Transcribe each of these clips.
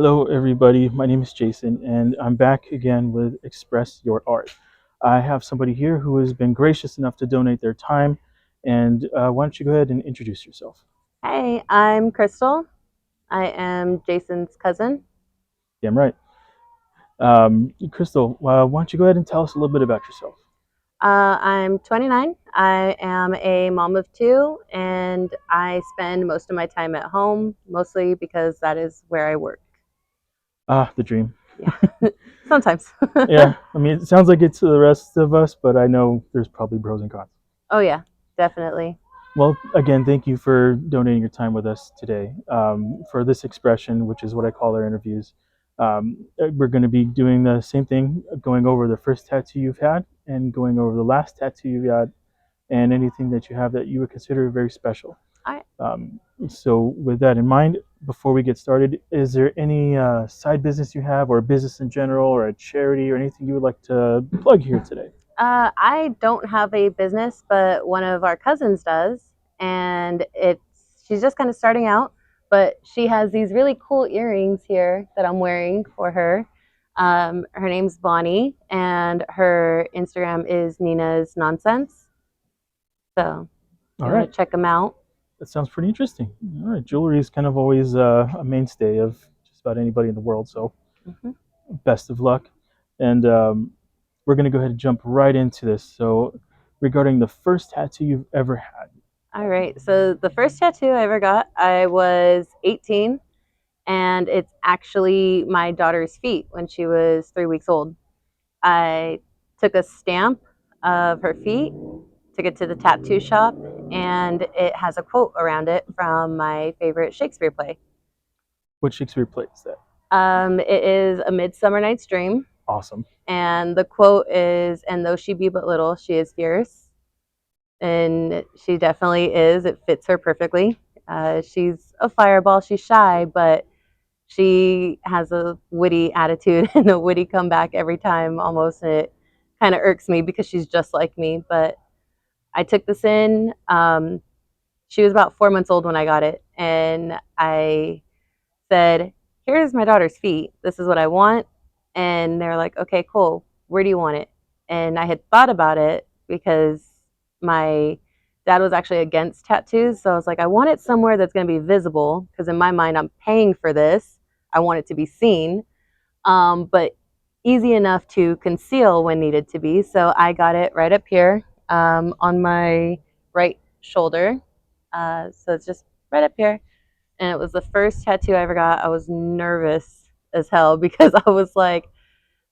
Hello, everybody. My name is Jason, and I'm back again with Express Your Art. I have somebody here who has been gracious enough to donate their time. And why don't you go ahead and introduce yourself? Hey, I'm Crystal. I am Jason's cousin. Damn right. Crystal, why don't you go ahead and tell us a little bit about yourself? I'm 29. I am a mom of two, and I spend most of my time at home, mostly because that is where I work. Ah, the dream. Yeah, sometimes. Yeah, I mean, it sounds like it's to the rest of us, but I know there's probably pros and cons. Oh, yeah, definitely. Well, again, thank you for donating your time with us today. For this expression, which is what I call our interviews, we're going to be doing the same thing, going over the first tattoo you've had and going over the last tattoo you've had and anything that you have that you would consider very special. I, So, with that in mind, before we get started, is there any side business you have, or a business in general, or a charity, or anything you would like to plug here today? I don't have a business, but one of our cousins does, and she's just kind of starting out, but she has these really cool earrings here that I'm wearing for her. Her name's Bonnie, and her Instagram is Nina's Nonsense. So if All you want right. to check them out. That sounds pretty interesting. All right, jewelry is kind of always a mainstay of just about anybody in the world. So, Mhm. best of luck. And we're going to go ahead and jump right into this. So, regarding the first tattoo you've ever had. All right. So the first tattoo I ever got, I was 18, and it's actually my daughter's feet when she was 3 weeks old. I took a stamp of her feet, took it to the tattoo shop, and it has a quote around it from my favorite Shakespeare play. Which Shakespeare play is that? It is A Midsummer Night's Dream, Awesome. and the quote is, "And though she be but little, she is fierce." And she definitely is. It fits her perfectly. She's a fireball. She's shy, but she has a witty attitude and a witty comeback every time almost. And it kind of irks me because she's just like me. But I took this in. She was about 4 months old when I got it. And I said, "Here's my daughter's feet. This is what I want." And they're like, "Okay, cool. Where do you want it?" And I had thought about it because my dad was actually against tattoos. So I was like, I want it somewhere that's going to be visible because in my mind, I'm paying for this. I want it to be seen, but easy enough to conceal when needed to be. So I got it right up here on my right shoulder. So it's just right up here, and it was the first tattoo I ever got. I was nervous as hell because I was like,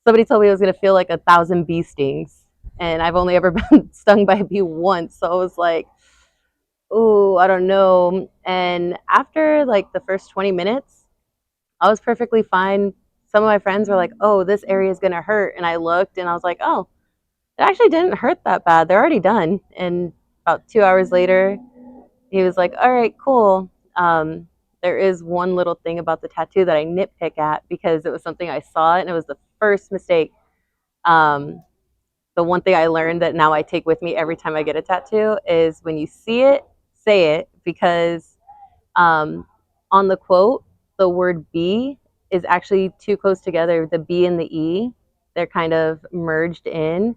somebody told me I was gonna feel like 1,000 bee stings, and I've only ever been stung by a bee once. So I was like, "Ooh, I don't know." And after like the first 20 minutes, I was perfectly fine. Some of my friends were like, "Oh, this area is gonna hurt," and I looked and I was like, "Oh, it actually didn't hurt that bad. They're already done." And about 2 hours later, he was like, "All right, cool." There is one little thing about the tattoo that I nitpick at because it was something I saw and it was the first mistake. Um, the one thing I learned that now I take with me every time I get a tattoo is when you see it, say it, because um, on the quote, the word B is actually too close together. The B and the E, they're kind of merged in.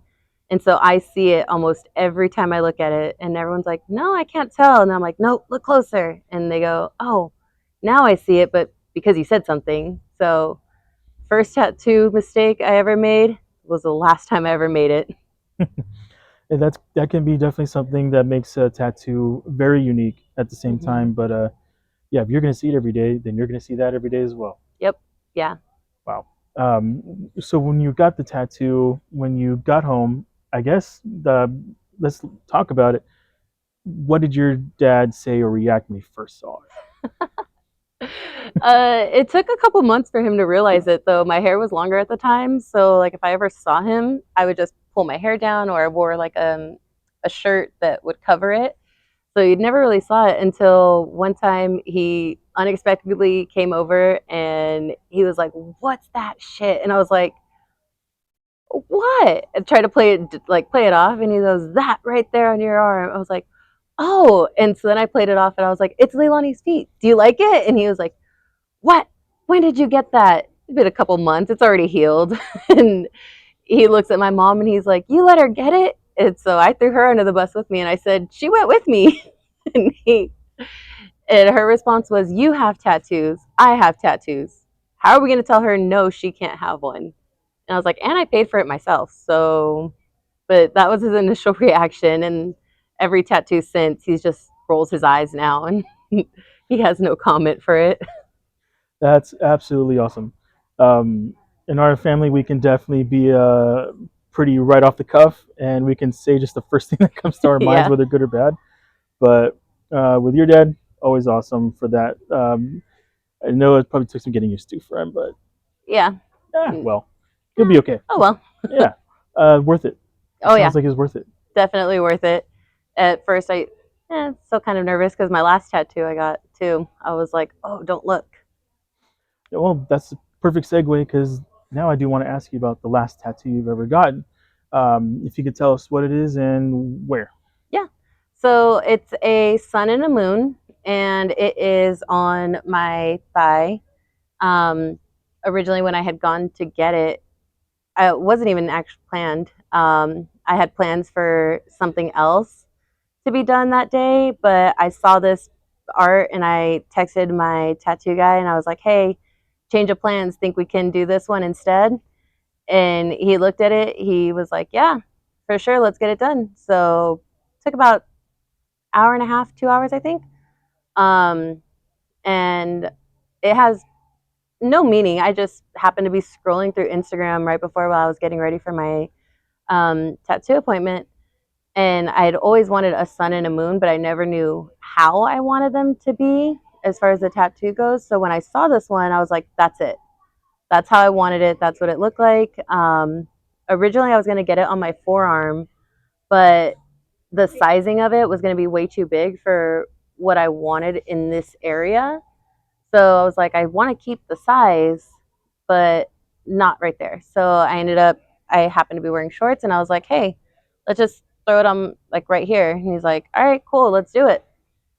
And so I see it almost every time I look at it. And everyone's like, "No, I can't tell." And I'm like, "Nope, look closer." And they go, "Oh, now I see it, but because you said something." So, first tattoo mistake I ever made was the last time I ever made it. And that can be definitely something that makes a tattoo very unique at the same Hmm. time. But yeah, if you're going to see it every day, then you're going to see that every day as well. Yep. Yeah. Wow. So when you got the tattoo, when you got home, I guess let's talk about it. What did your dad say or react when he first saw it? It took a couple months for him to realize it, though. My hair was longer at the time, so like if I ever saw him, I would just pull my hair down, or I wore like a shirt that would cover it. So you'd never really saw it until one time he unexpectedly came over and he was like, "What's that shit?" And I was like, "What?" And try to play it off, and he goes, "That right there on your arm." I was like, "Oh," and so then I played it off, and I was like, "It's Leilani's feet. Do you like it?" And he was like, "What? when did you get that? It's been a couple months. It's already healed. And he looks at my mom and he's like, you let her get it? And so I threw her under the bus with me and I said, she went with me. and he and her response was, you have tattoos. I have tattoos. How are we going to tell her no, she can't have one? And I was like, and I paid for it myself. So, but that was his initial reaction. And every tattoo since, he just rolls his eyes now and he has no comment for it. That's absolutely awesome. Um, in our family, we can definitely be pretty right off the cuff, and we can say just the first thing that comes to our minds, yeah. whether good or bad. But with your dad, always awesome for that. I know it probably took some getting used to for him, but Yeah. well, he'll be okay. Oh, well. Yeah, worth it. It Oh, yeah. sounds like it's worth it. Definitely worth it. At first, still kind of nervous because my last tattoo I got too. I was like, oh, don't look. Well, that's a perfect segue because now I do want to ask you about the last tattoo you've ever gotten. If you could tell us what it is and where. Yeah. So it's a sun and a moon, and it is on my thigh. Um, Originally, when I had gone to get it, it wasn't even actually planned. I had plans for something else to be done that day, but I saw this art and I texted my tattoo guy and I was like, hey, change of plans, think we can do this one instead? And he looked at it, he was like, yeah, for sure, let's get it done. So it took about hour and a half, 2 hours, I think. Um, and it has no meaning. I just happened to be scrolling through Instagram right before while I was getting ready for my tattoo appointment. And I had always wanted a sun and a moon, but I never knew how I wanted them to be as far as the tattoo goes. So when I saw this one, I was like, that's it. That's how I wanted it. That's what it looked like. Originally, I was going to get it on my forearm, but the sizing of it was going to be way too big for what I wanted in this area. So I was like, I want to keep the size, but not right there. So I happened to be wearing shorts and I was like, hey, let's just throw it on like right here. And he's like, all right, cool, let's do it.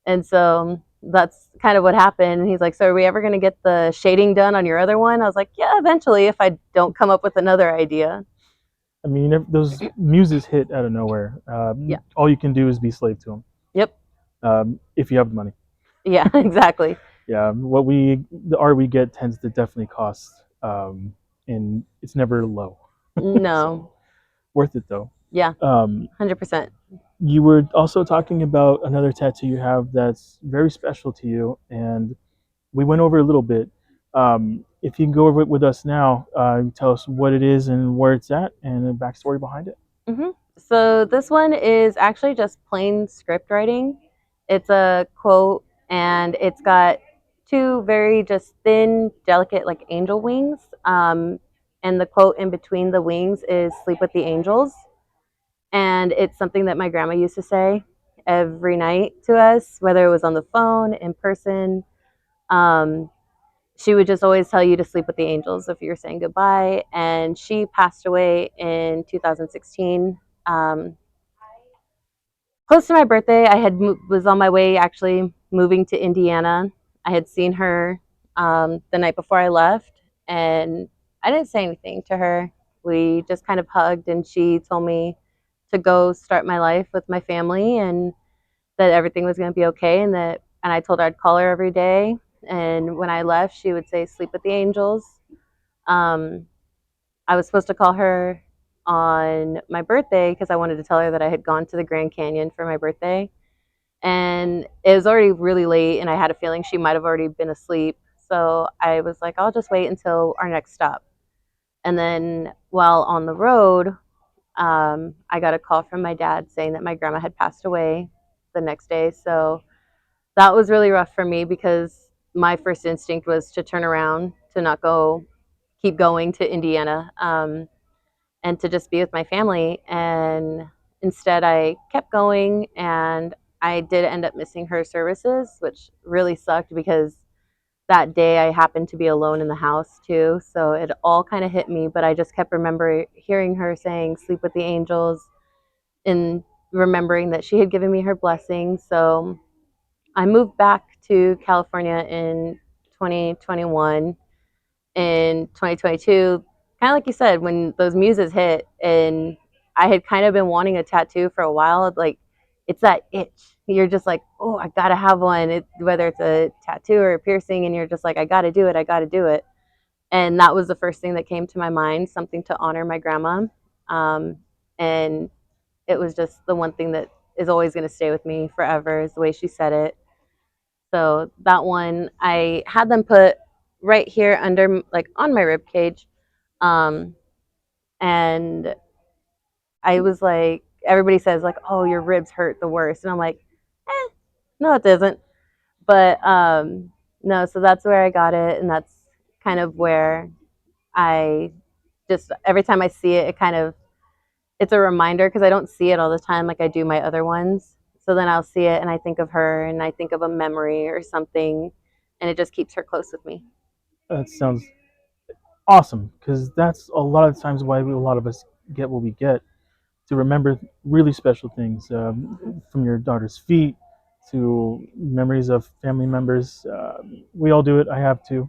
And so that's kind of what happened. And he's like, so are we ever going to get the shading done on your other one? I was like, yeah, eventually if I don't come up with another idea. I mean, those muses hit out of nowhere. Yeah. All you can do is be slave to them Yep. if you have the money. Yeah, exactly. Yeah, the art we get tends to definitely cost, and it's never low. No. So worth it though. Yeah, Um, 100%. you were also talking about another tattoo you have that's very special to you, and we went over a little bit. If you can go over it with us now, tell us what it is and where it's at, and the backstory behind it. hmm So this one is actually just plain script writing. It's a quote, and it's got two very just thin, delicate, like angel wings. And the quote in between the wings is "Sleep with the angels," and it's something that my grandma used to say every night to us, whether it was on the phone, in person. Um, she would just always tell you to sleep with the angels if you're saying goodbye. And she passed away in 2016. Um, Close to my birthday, was on my way actually moving to Indiana. I had seen her the night before I left, and I didn't say anything to her. We just kind of hugged, and she told me to go start my life with my family, and that everything was going to be okay, and I told her I'd call her every day. And when I left, she would say, "Sleep with the angels." Um, I was supposed to call her on my birthday because I wanted to tell her that I had gone to the Grand Canyon for my birthday. And it was already really late, and I had a feeling she might have already been asleep. So I was like, I'll just wait until our next stop. And then while on the road, I got a call from my dad saying that my grandma had passed away the next day. So that was really rough for me because my first instinct was to turn around, to not go, keep going to Indiana. And to just be with my family. And instead, I kept going, and I did end up missing her services, which really sucked because that day I happened to be alone in the house too. So it all kind of hit me, but I just kept remember hearing her saying, "Sleep with the angels," and remembering that she had given me her blessing. So I moved back to California in 2021, in 2022, kind of like you said, when those muses hit, and I had kind of been wanting a tattoo for a while. Like, it's that itch. You're just like, oh, I gotta have one. Whether it's a tattoo or a piercing, and you're just like, I gotta do it. I gotta do it. And that was the first thing that came to my mind, something to honor my grandma. Um, and it was just the one thing that is always going to stay with me forever is the way she said it. So that one, I had them put right here under, like on my rib cage. Um, and I was like, everybody says like, oh, your ribs hurt the worst. And I'm like, no, it doesn't. But no, so that's where I got it. And that's kind of where I just, every time I see it, it kind of, it's a reminder because I don't see it all the time like I do my other ones. So then I'll see it and I think of her and I think of a memory or something, and it just keeps her close with me. That sounds awesome because that's a lot of times why a lot of us get what we get to remember really special things Mhm. from your daughter's feet to memories of family members. We all do it. I have to.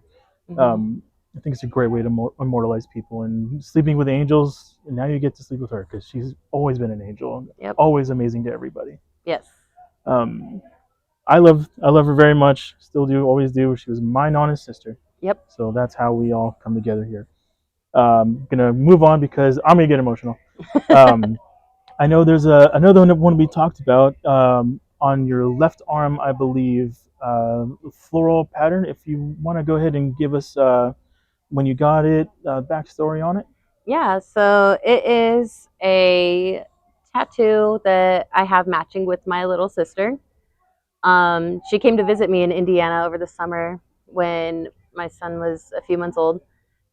Mhm. Um, I think it's a great way to immortalize people. And sleeping with angels, and now you get to sleep with her because she's always been an angel, and Yep. always amazing to everybody. Yes. Um, I love her very much. Still do, always do. She was my honest sister, Yep. so that's how we all come together here. Gonna move on because I'm gonna get emotional. Um, I know there's another one we talked about on your left arm, I believe, floral pattern. If you want to go ahead and give us when you got it, backstory on it. Yeah, so it is a tattoo that I have matching with my little sister. She came to visit me in Indiana over the summer when my son was a few months old.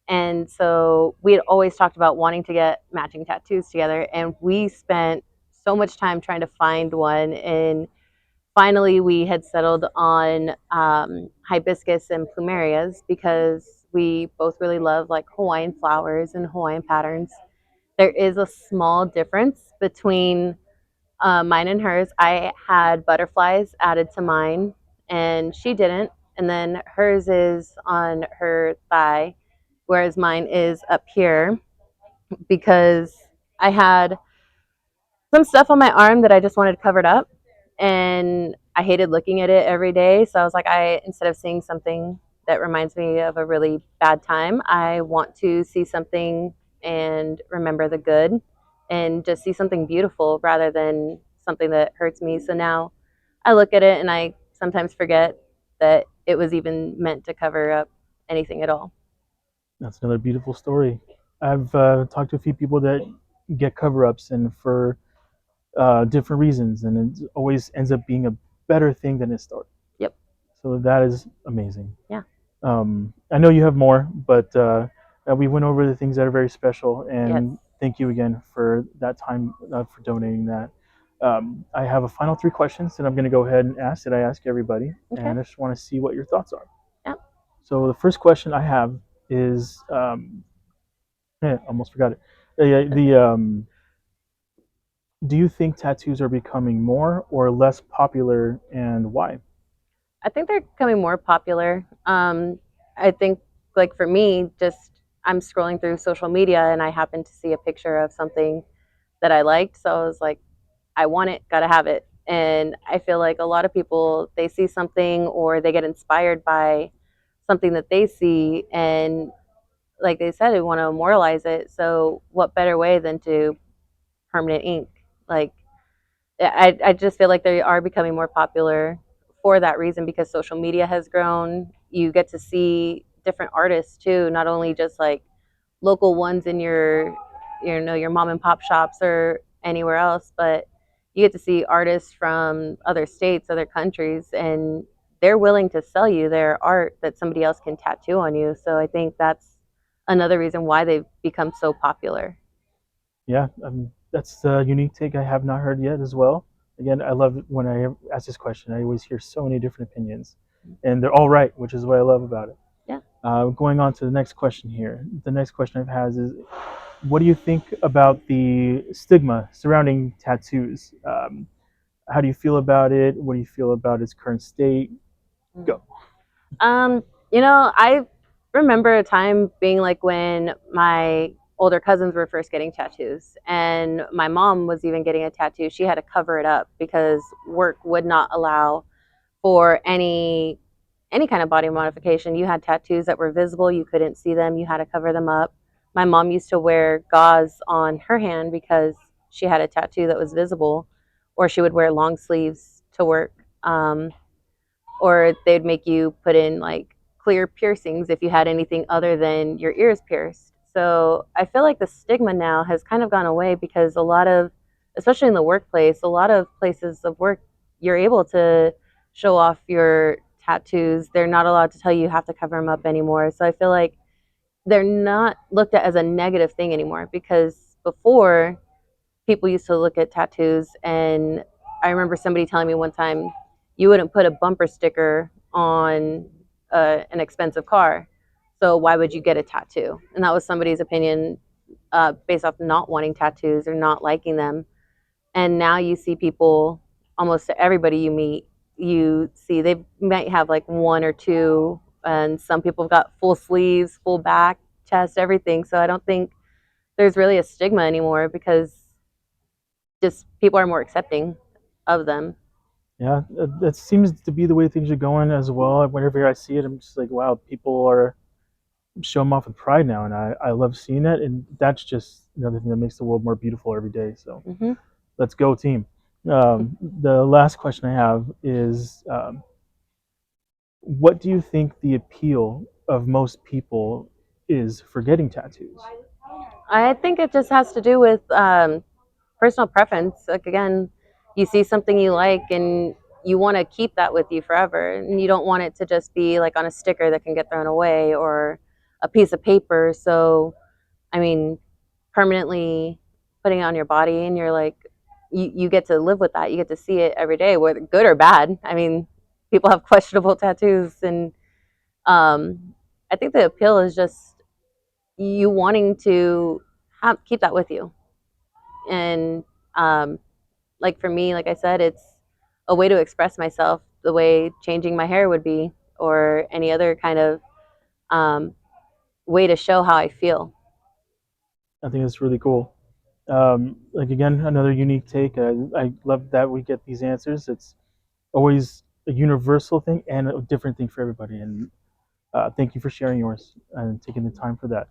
And so we had always talked about wanting to get matching tattoos together. And we spent so much time trying to find one. And finally, we had settled on hibiscus and plumerias because we both really love like Hawaiian flowers and Hawaiian patterns. There is a small difference between mine and hers. I had butterflies added to mine, and she didn't. And then hers is on her thigh, whereas mine is up here because I had some stuff on my arm that I just wanted covered up, and I hated looking at it every day. So I was like, I instead of seeing something that reminds me of a really bad time, I want to see something and remember the good and just see something beautiful rather than something that hurts me. So now I look at it and I sometimes forget that it was even meant to cover up anything at all. That's another beautiful story. I've talked to a few people that get cover-ups and for different reasons, and it always ends up being a better thing than it started. Yep. So that is amazing. Yeah. I know you have more, but we went over the things that are very special, Yes. and thank you again for that time for donating that. I have a final three questions that I'm going to go ahead and ask that I ask everybody, Okay. and I just want to see what your thoughts are. Yeah. So the first question I have is, almost forgot it. Do you think tattoos are becoming more or less popular, and why? I think they're becoming more popular. I think, like for me, just I'm scrolling through social media and I happened to see a picture of something that I liked. So I was like, I want it, gotta have it. And I feel like a lot of people, they see something or they get inspired by something that they see. And like they said, they want to immortalize it. So what better way than to permanent ink? Like, I just feel like they are becoming more popular for that reason because social media has grown. You get to see different artists too, not only just like local ones in your, you know, your mom and pop shops or anywhere else, but you get to see artists from other states, other countries, and they're willing to sell you their art that somebody else can tattoo on you. So I think that's another reason why they've become so popular. Yeah, that's a unique take I have not heard yet as well. Again, I love it when I ask this question. I always hear so many different opinions, and they're all right, which is what I love about it. Yeah. Going on to the next question here. The next question I've has is, what do you think about the stigma surrounding tattoos? How do you feel about it? What do you feel about its current state? Mm. Go. Um, you know, remember a time being like when my older cousins were first getting tattoos, and my mom was even getting a tattoo. She had to cover it up because work would not allow for any kind of body modification. You had tattoos that were visible, you couldn't see them, you had to cover them up. My mom used to wear gauze on her hand because she had a tattoo that was visible, or she would wear long sleeves to work. Or they'd make you put in like clear piercings if you had anything other than your ears pierced. So I feel like the stigma now has kind of gone away because a lot of, especially in the workplace, a lot of places of work, you're able to show off your tattoos. They're not allowed to tell you you have to cover them up anymore. So I feel like they're not looked at as a negative thing anymore because before people used to look at tattoos, and I remember somebody telling me one time you wouldn't put a bumper sticker on an expensive car, so why would you get a tattoo? And that was somebody's opinion, based off not wanting tattoos or not liking them. And now you see people, almost everybody you meet, you see they might have like one or two, and some people have got full sleeves, full back, chest, everything. So I don't think there's really a stigma anymore because just people are more accepting of them. Yeah, that seems to be the way things are going as well. Whenever I see it, I'm just like, wow, people are showing off with pride now, and I love seeing that. And that's just another thing that makes the world more beautiful every day. So Hmm. let's go, team. The last question I have is, what do you think the appeal of most people is for getting tattoos? I think it just has to do with personal preference. Like again, you see something you like and you want to keep that with you forever, and you don't want it to just be like on a sticker that can get thrown away or a piece of paper. So I mean, permanently putting it on your body, and you're like, you get to live with that. You get to see it every day, whether good or bad. I mean, people have questionable tattoos, and I think the appeal is just you wanting to keep that with you. And um, like for me, like I said, it's a way to express myself the way changing my hair would be, or any other kind of um, way to show how I feel. I think it's really cool. Like again, another unique take. I love that we get these answers. It's always a universal thing and a different thing for everybody. And thank you for sharing yours and taking the time for that.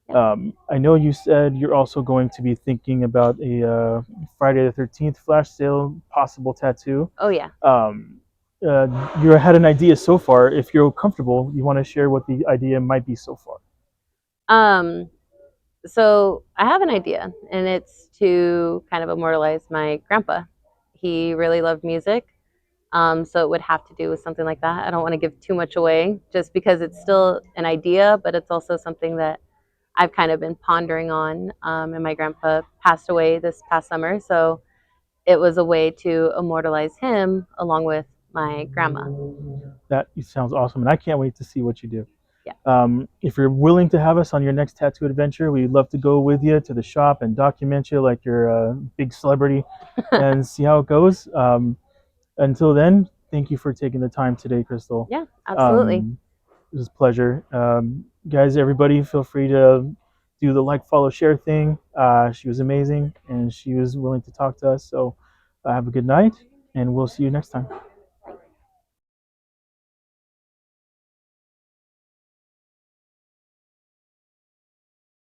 Yep. I know you said you're also going to be thinking about a Friday the 13th flash sale, possible tattoo. Oh yeah. Um, you had an idea so far. If you're comfortable, you want to share what the idea might be so far. Um, so I have an idea, and it's to kind of immortalize my grandpa. He really loved music. So it would have to do with something like that. I don't want to give too much away just because it's still an idea, but it's also something that I've kind of been pondering on. And my grandpa passed away this past summer. So it was a way to immortalize him along with my grandma. That sounds awesome, and I can't wait to see what you do. Yeah. If you're willing to have us on your next tattoo adventure, we'd love to go with you to the shop and document you like you're a big celebrity and see how it goes. Until then, thank you for taking the time today, Crystal. Yeah, absolutely. Um, it was a pleasure. Guys, everybody, feel free to do the like, follow, share thing. She was amazing and she was willing to talk to us. So have a good night, and we'll see you next time.